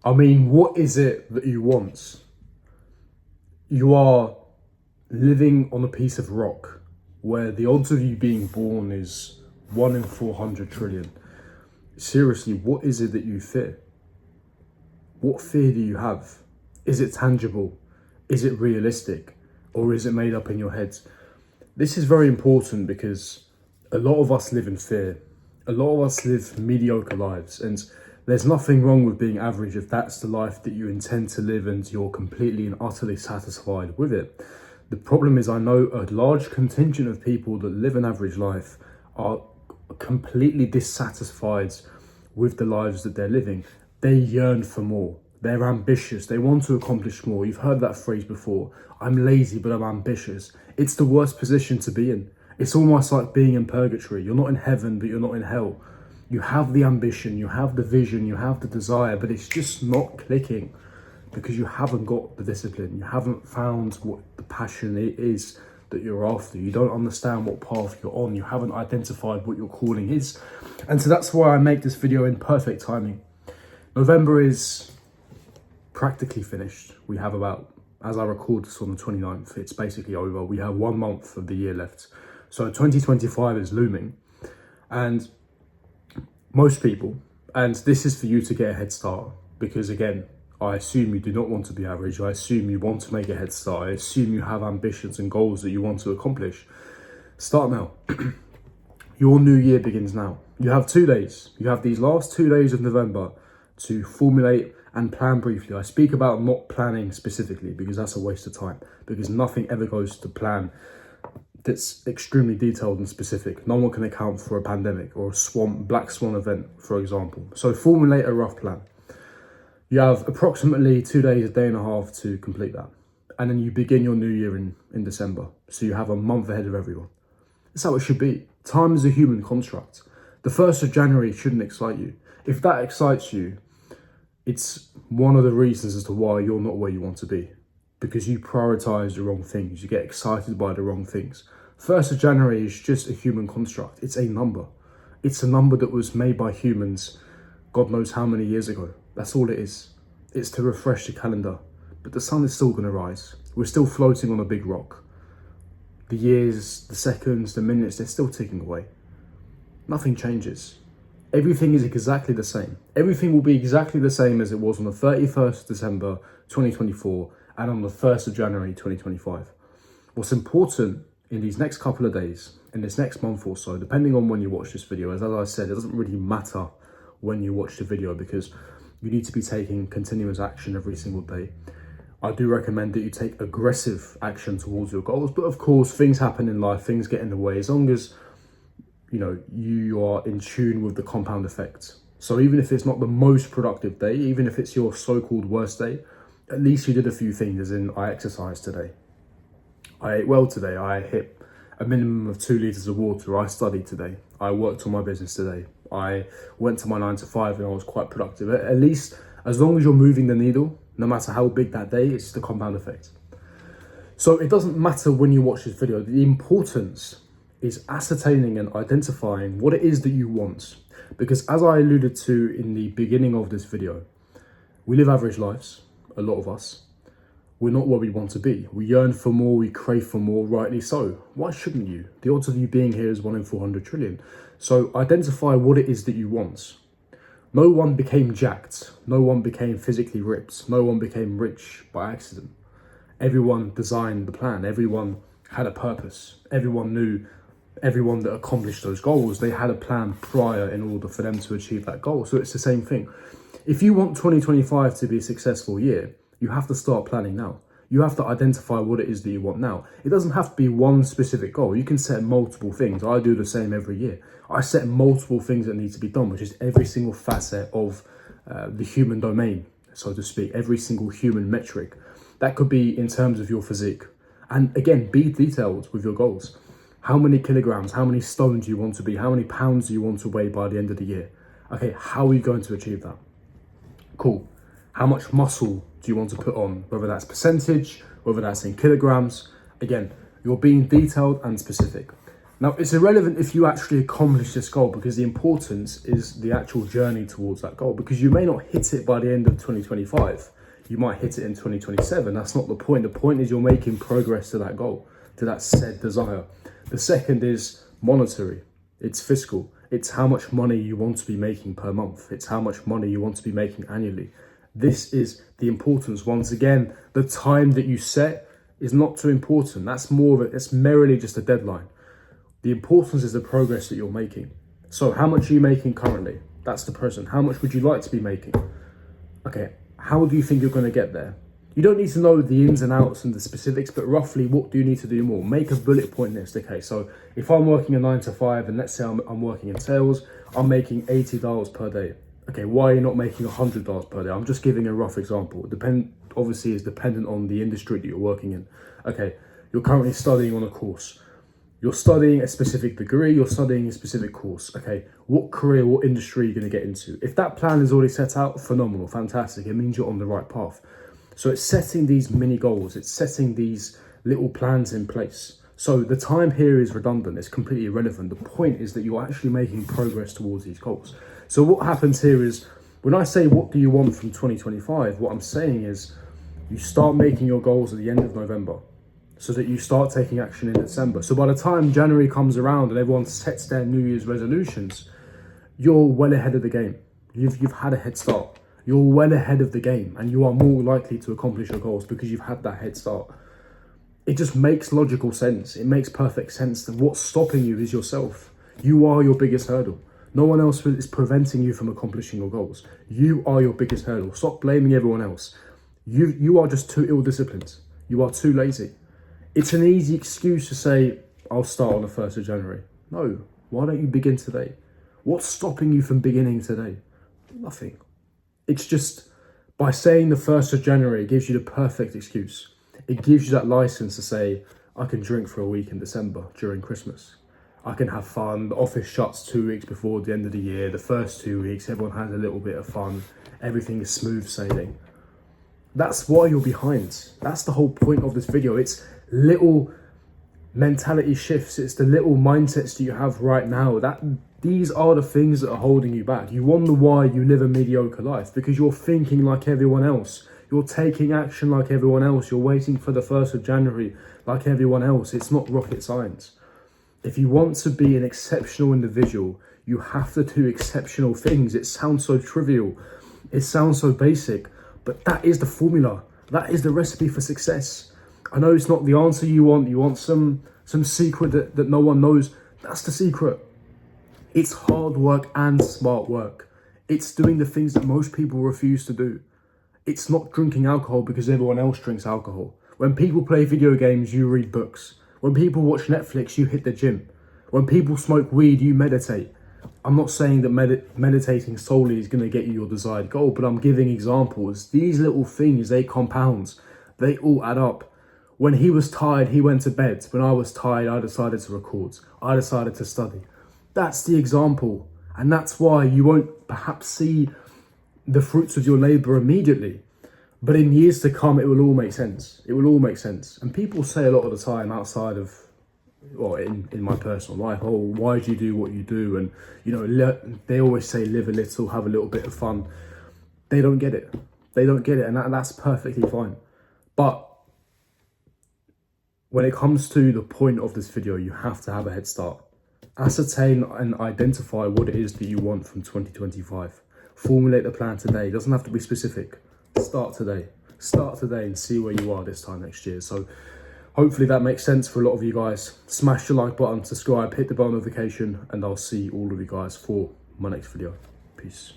I mean, what is it that you want? You are living on a piece of rock where the odds of you being born is 1 in 400 trillion. Seriously, what is it that you fear? What fear do you have? Is it tangible? Is it realistic? Or is it made up in your head? This is very important because a lot of us live in fear. A lot of us live mediocre lives, and there's nothing wrong with being average if that's the life that you intend to live and you're completely and utterly satisfied with it. The problem is, I know a large contingent of people that live an average life are completely dissatisfied with the lives that they're living. They yearn for more. They're ambitious. They want to accomplish more. You've heard that phrase before. I'm lazy, but I'm ambitious. It's the worst position to be in. It's almost like being in purgatory. You're not in heaven, but you're not in hell. You have the ambition, you have the vision, you have the desire, but it's just not clicking because you haven't got the discipline. You haven't found what the passion is that you're after. You don't understand what path you're on. You haven't identified what your calling is. And so that's why I make this video in perfect timing. November is practically finished. We have about, as I record this on the 29th, it's basically over. We have 1 month of the year left. So 2025 is looming. And most people, and this is for you to get a head start, because again, I assume you do not want to be average. I assume you want to make a head start. I assume you have ambitions and goals that you want to accomplish. Start now. Your new year begins now. You have 2 days. You have these last 2 days of November to formulate and plan briefly. I speak about not planning specifically because that's a waste of time, because nothing ever goes to plan that's extremely detailed and specific. No one can account for a pandemic or a black swan event, for example. So formulate a rough plan. You have approximately 2 days, a day and a half to complete that. And then you begin your new year in December. So you have a month ahead of everyone. That's how it should be. Time is a human construct. The 1st of January shouldn't excite you. If that excites you, it's one of the reasons as to why you're not where you want to be. Because you prioritize the wrong things. You get excited by the wrong things. 1st of January is just a human construct. It's a number. It's a number that was made by humans God knows how many years ago. That's all it is. It's to refresh the calendar. But the sun is still going to rise. We're still floating on a big rock. The years, the seconds, the minutes, they're still ticking away. Nothing changes. Everything is exactly the same. Everything will be exactly the same as it was on the 31st of December 2024 and on the 1st of January 2025. What's important in these next couple of days, in this next month or so, depending on when you watch this video, as I said, it doesn't really matter when you watch the video because you need to be taking continuous action every single day. I do recommend that you take aggressive action towards your goals, but of course things happen in life, things get in the way, as long as you are in tune with the compound effect. So even if it's not the most productive day, even if it's your so-called worst day, at least you did a few things, as in I exercised today. I ate well today. I hit a minimum of 2 liters of water. I studied today. I worked on my business today. I went to my 9 to 5 and I was quite productive. At least as long as you're moving the needle, no matter how big that day, it's the compound effect. So it doesn't matter when you watch this video. The importance is ascertaining and identifying what it is that you want. Because as I alluded to in the beginning of this video, we live average lives, a lot of us. We're not where we want to be. We yearn for more, we crave for more, rightly so. Why shouldn't you? The odds of you being here is 1 in 400 trillion. So identify what it is that you want. No one became jacked. No one became physically ripped. No one became rich by accident. Everyone designed the plan. Everyone had a purpose. Everyone knew, everyone that accomplished those goals, they had a plan prior in order for them to achieve that goal. So it's the same thing. If you want 2025 to be a successful year, you have to start planning now. You have to identify what it is that you want now. It doesn't have to be one specific goal. You can set multiple things. I do the same every year. I set multiple things that need to be done, which is every single facet of the human domain, so to speak, every single human metric. That could be in terms of your physique. And again, be detailed with your goals. How many kilograms, how many stones do you want to be? How many pounds do you want to weigh by the end of the year? Okay, how are you going to achieve that? Cool. How much muscle do you want to put on? Whether that's percentage, whether that's in kilograms. Again, you're being detailed and specific. Now, it's irrelevant if you actually accomplish this goal, because the importance is the actual journey towards that goal, because you may not hit it by the end of 2025. You might hit it in 2027. That's not the point. The point is you're making progress to that goal, to that said desire. The second is monetary. It's fiscal. It's how much money you want to be making per month. It's how much money you want to be making annually. This is the importance. Once again, the time that you set is not too important. That's more of it. It's merely just a deadline. The importance is the progress that you're making. So how much are you making currently? That's the present. How much would you like to be making? Okay, how do you think you're going to get there? You don't need to know the ins and outs and the specifics, but roughly what do you need to do more? Make a bullet point list. Okay, so if I'm working a 9 to 5 and let's say I'm working in sales, I'm making $80 per day. Okay, why are you not making $100 per day? I'm just giving a rough example. Obviously is dependent on the industry that you're working in. Okay, you're currently studying on a course. You're studying a specific degree, you're studying a specific course. Okay, what career, what industry are you going to get into? If that plan is already set out, phenomenal, fantastic. It means you're on the right path. So it's setting these mini goals, it's setting these little plans in place. So the time here is redundant, it's completely irrelevant. The point is that you're actually making progress towards these goals. So what happens here is, when I say what do you want from 2025, what I'm saying is you start making your goals at the end of November, so that you start taking action in December. So by the time January comes around and everyone sets their New Year's resolutions, you're well ahead of the game. You've had a head start. You're well ahead of the game, and you are more likely to accomplish your goals because you've had that head start. It just makes logical sense. It makes perfect sense that what's stopping you is yourself. You are your biggest hurdle. No one else is preventing you from accomplishing your goals. You are your biggest hurdle. Stop blaming everyone else. You are just too ill-disciplined. You are too lazy. It's an easy excuse to say, I'll start on the 1st of January. No, why don't you begin today? What's stopping you from beginning today? Nothing. It's just by saying the 1st of January, it gives you the perfect excuse. It gives you that license to say, I can drink for a week in December during Christmas. I can have fun. The office shuts 2 weeks before the end of the year. The first 2 weeks, everyone has a little bit of fun. Everything is smooth sailing. That's why you're behind. That's the whole point of this video. It's little mentality shifts. It's the little mindsets that you have right now. These are the things that are holding you back. You wonder why you live a mediocre life, because you're thinking like everyone else. You're taking action like everyone else. You're waiting for the 1st of January like everyone else. It's not rocket science. If you want to be an exceptional individual, you have to do exceptional things. It sounds so trivial. It sounds so basic, but that is the formula. That is the recipe for success. I know it's not the answer you want. You want some secret that no one knows. That's the secret. It's hard work and smart work. It's doing the things that most people refuse to do. It's not drinking alcohol because everyone else drinks alcohol. When people play video games, you read books. When people watch Netflix, you hit the gym. When people smoke weed, you meditate. I'm not saying that meditating solely is going to get you your desired goal, but I'm giving examples. These little things, they compound. They all add up. When he was tired, he went to bed. When I was tired, I decided to record. I decided to study. That's the example. And that's why you won't perhaps see the fruits of your labor immediately. But in years to come, it will all make sense. It will all make sense. And people say a lot of the time outside of, well, in my personal life, oh, why do you do what you do? And, you know, they always say live a little, have a little bit of fun. They don't get it. They don't get it. And that's perfectly fine. But when it comes to the point of this video, you have to have a head start. Ascertain and identify what it is that you want from 2025. Formulate the plan today. It doesn't have to be specific. Start today. Start today and see where you are this time next year. So hopefully that makes sense for a lot of you guys. Smash the like button, subscribe, hit the bell notification, and I'll see all of you guys for my next video. Peace.